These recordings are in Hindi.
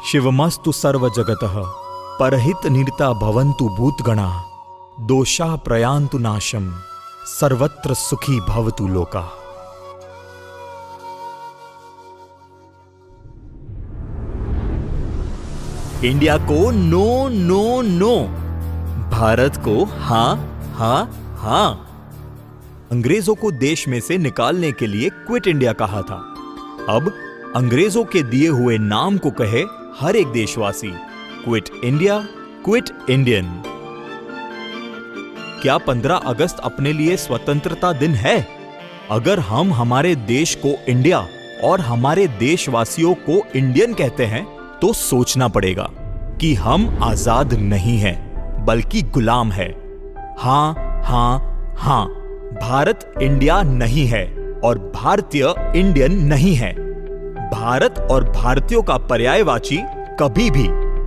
शिवमस्तु सर्वजगतः परहित निरता भवन्तु भूतगणा दोषा प्रयान्तु नाशम सर्वत्र सुखी भवतु लोका। इंडिया को नो नो नो, भारत को हां हां हां। अंग्रेजों को देश में से निकालने के लिए क्विट इंडिया कहा था। अब अंग्रेजों के दिए हुए नाम को कहे हर एक देशवासी, क्विट इंडिया, क्विट इंडियन। क्या 15 अगस्त अपने लिए स्वतंत्रता दिन है? अगर हम हमारे देश को इंडिया और हमारे देशवासियों को इंडियन कहते हैं तो सोचना पड़ेगा कि हम आजाद नहीं हैं, बल्कि गुलाम है। हां हां हां, भारत इंडिया नहीं है और भारतीय इंडियन नहीं है। भारत और भारतीयों का पर्यायवाची कभी भी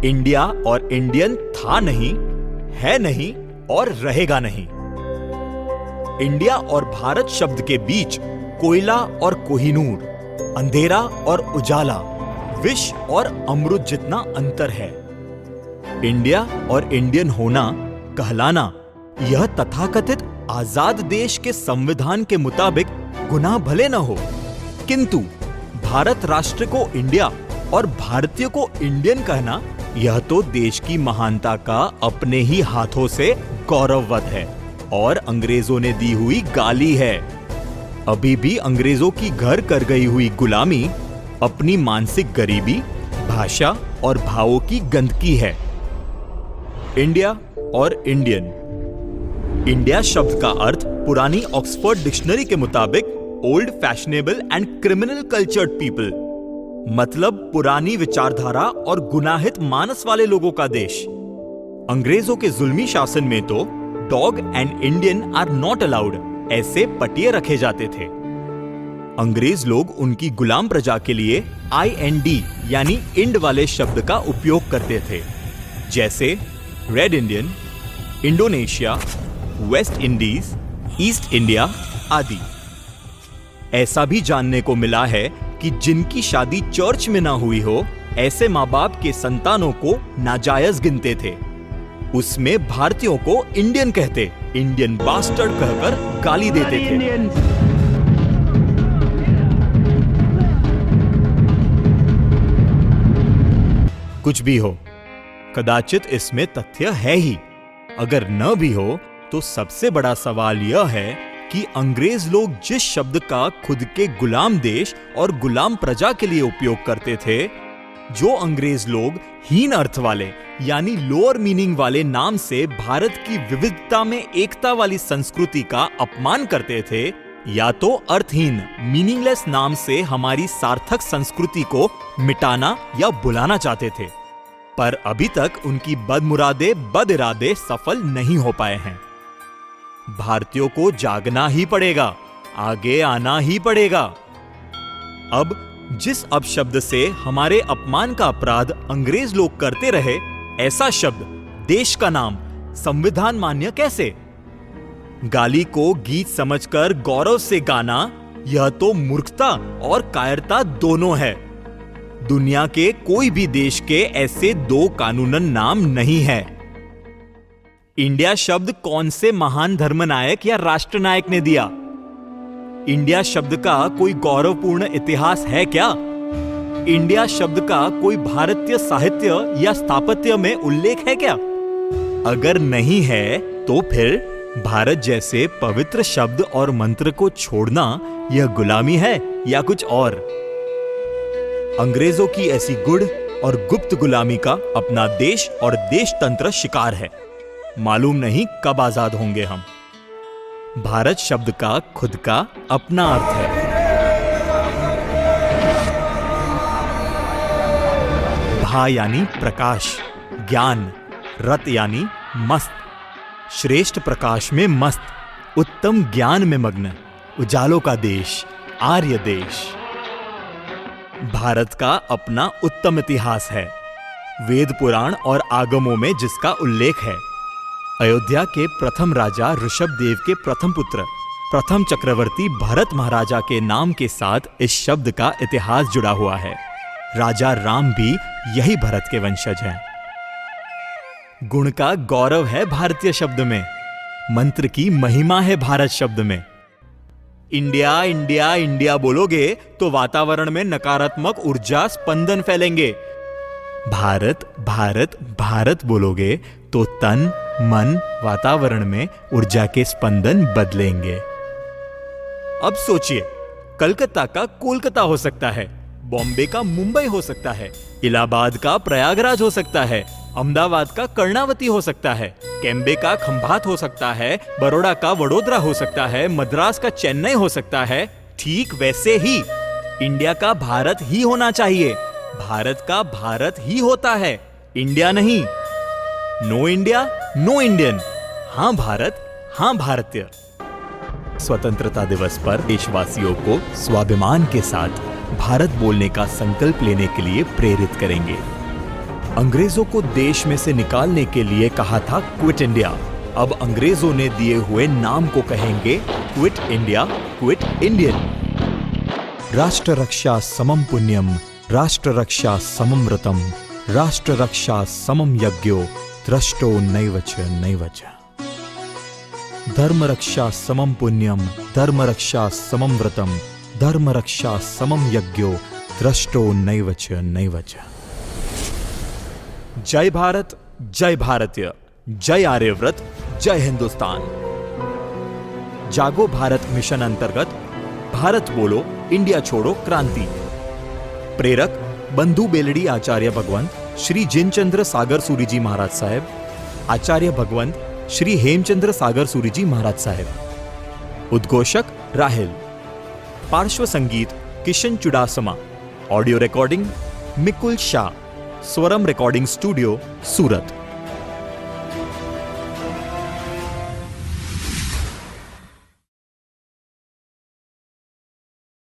इंडिया और इंडियन था नहीं, है नहीं और रहेगा नहीं। इंडिया और भारत शब्द के बीच कोयला और कोहिनूर, अंधेरा और उजाला, विष और अमृत जितना अंतर है। इंडिया और इंडियन होना, कहलाना, यह तथाकथित आजाद देश के संविधान के मुताबिक गुनाह भले न हो, किंतु भारत राष्ट्र को इंडिया और भारतीय को इंडियन कहना, यह तो देश की महानता का अपने ही हाथों से गौरववत है और अंग्रेजों ने दी हुई गाली है। अभी भी अंग्रेजों की घर कर गई हुई गुलामी अपनी मानसिक गरीबी, भाषा और भावों की गंदगी है। इंडिया और इंडियन। इंडिया शब्द का अर्थ पुरानी ऑक्सफोर्ड डिक्शनरी के मुताबिक old fashionable and criminal cultured people, मतलब पुरानी विचारधारा और गुनाहित मानस वाले लोगों का देश। अंग्रेजों के जुल्मी शासन में तो dog and Indian are not allowed ऐसे पटिये रखे जाते थे। अंग्रेज लोग उनकी गुलाम प्रजा के लिए IND यानी इंड वाले शब्द का उपयोग करते थे, जैसे red Indian, Indonesia, West Indies, east India आदि। ऐसा भी जानने को मिला है कि जिनकी शादी चर्च में ना हुई हो, ऐसे माँ बाप के संतानों को नाजायज गिनते थे। उसमें भारतीयों को इंडियन कहते, इंडियन बास्टर्ड कहकर गाली देते थे। कुछ भी हो, कदाचित इसमें तथ्य है ही। अगर न भी हो तो सबसे बड़ा सवाल यह है कि अंग्रेज लोग जिस शब्द का खुद के गुलाम देश और गुलाम प्रजा के लिए उपयोग करते थे, जो अंग्रेज लोग हीन अर्थ वाले यानी लोअर मीनिंग वाले नाम से भारत की विविधता में एकता वाली संस्कृति का अपमान करते थे, या तो अर्थहीन मीनिंगलेस नाम से हमारी सार्थक संस्कृति को मिटाना या बुलाना चाहते थे। पर अभी तक उनकी बदमुरादे बद इरादे सफल नहीं हो पाए हैं। भारतीयों को जागना ही पड़ेगा, आगे आना ही पड़ेगा। अब जिस अपशब्द से हमारे अपमान का अपराध अंग्रेज लोग करते रहे, ऐसा शब्द, देश का नाम, संविधान मान्य कैसे? गाली को गीत समझकर गौरव से गाना, यह तो मूर्खता और कायरता दोनों है। दुनिया के कोई भी देश के ऐसे दो कानूनन नाम नहीं है। इंडिया शब्द कौन से महान धर्मनायक या राष्ट्रनायक ने दिया? इंडिया शब्द का कोई गौरवपूर्ण इतिहास है क्या? इंडिया शब्द का कोई भारतीय साहित्य या स्थापत्य में उल्लेख है क्या? अगर नहीं है तो फिर भारत जैसे पवित्र शब्द और मंत्र को छोड़ना यह गुलामी है या कुछ और? अंग्रेजों की ऐसी गुड़ और गुप्त गुलामी का अपना देश और देशतंत्र शिकार है। मालूम नहीं कब आजाद होंगे हम। भारत शब्द का खुद का अपना अर्थ है। भा यानी प्रकाश, ज्ञान, रत यानी मस्त, श्रेष्ठ प्रकाश में मस्त, उत्तम ज्ञान में मग्न, उजालों का देश, आर्य देश। भारत का अपना उत्तम इतिहास है, वेद पुराण और आगमों में जिसका उल्लेख है। अयोध्या के प्रथम राजा ऋषभदेव के प्रथम पुत्र प्रथम चक्रवर्ती भरत महाराजा के नाम के साथ इस शब्द का इतिहास जुड़ा हुआ है। राजा राम भी यही भरत के वंशज हैं। गुण का गौरव है भारतीय शब्द में, मंत्र की महिमा है भारत शब्द में। इंडिया इंडिया इंडिया बोलोगे तो वातावरण में नकारात्मक ऊर्जा स्पंदन फैलेंगे। भारत भारत भारत बोलोगे तो तन मन वातावरण में ऊर्जा के स्पंदन बदलेंगे। अब सोचिए, कलकत्ता का कोलकाता हो सकता है, बॉम्बे का मुंबई हो सकता है, इलाहाबाद का प्रयागराज हो सकता है, अहमदाबाद का कर्णावती हो सकता है, कैम्बे का खंभात हो सकता है, बड़ौदा का वडोदरा हो सकता है, मद्रास का चेन्नई हो सकता है। ठीक वैसे ही इंडिया का भारत ही होना चाहिए। भारत का भारत ही होता है, इंडिया नहीं। नो इंडिया नो इंडियन, हां भारत हां भारतीय। स्वतंत्रता दिवस पर देशवासियों को स्वाभिमान के साथ भारत बोलने का संकल्प लेने के लिए प्रेरित करेंगे। अंग्रेजों को देश में से निकालने के लिए कहा था क्विट इंडिया। अब अंग्रेजों ने दिए हुए नाम को कहेंगे क्विट इंडिया, क्विट इंडियन। राष्ट्र रक्षा समम पुण्यम, राष्ट्र रक्षा समम व्रतम, राष्ट्र रक्षा समम यज्ञो, द्रष्टो नैवच नैवच। धर्म रक्षा समम पुण्यम, धर्म रक्षा समम व्रतम, धर्म रक्षा समम यज्ञो, द्रष्टो नैवच नैवच। जय भारत, जय भारतीय, जय आर्यव्रत, जय हिंदुस्तान। जागो भारत मिशन अंतर्गत भारत बोलो इंडिया छोड़ो क्रांति। प्रेरक बंधु बेलड़ी आचार्य भगवंत श्री जिनचंद्र सागर सूरी जी महाराज साहेब, आचार्य भगवंत श्री हेमचंद्र सागर सूरी जी महाराज साहेब। उद्घोषक राहिल। पार्श्व संगीत Kishan Chudasama. Audio recording Mikul Shah. Swaram recording studio, सूरत।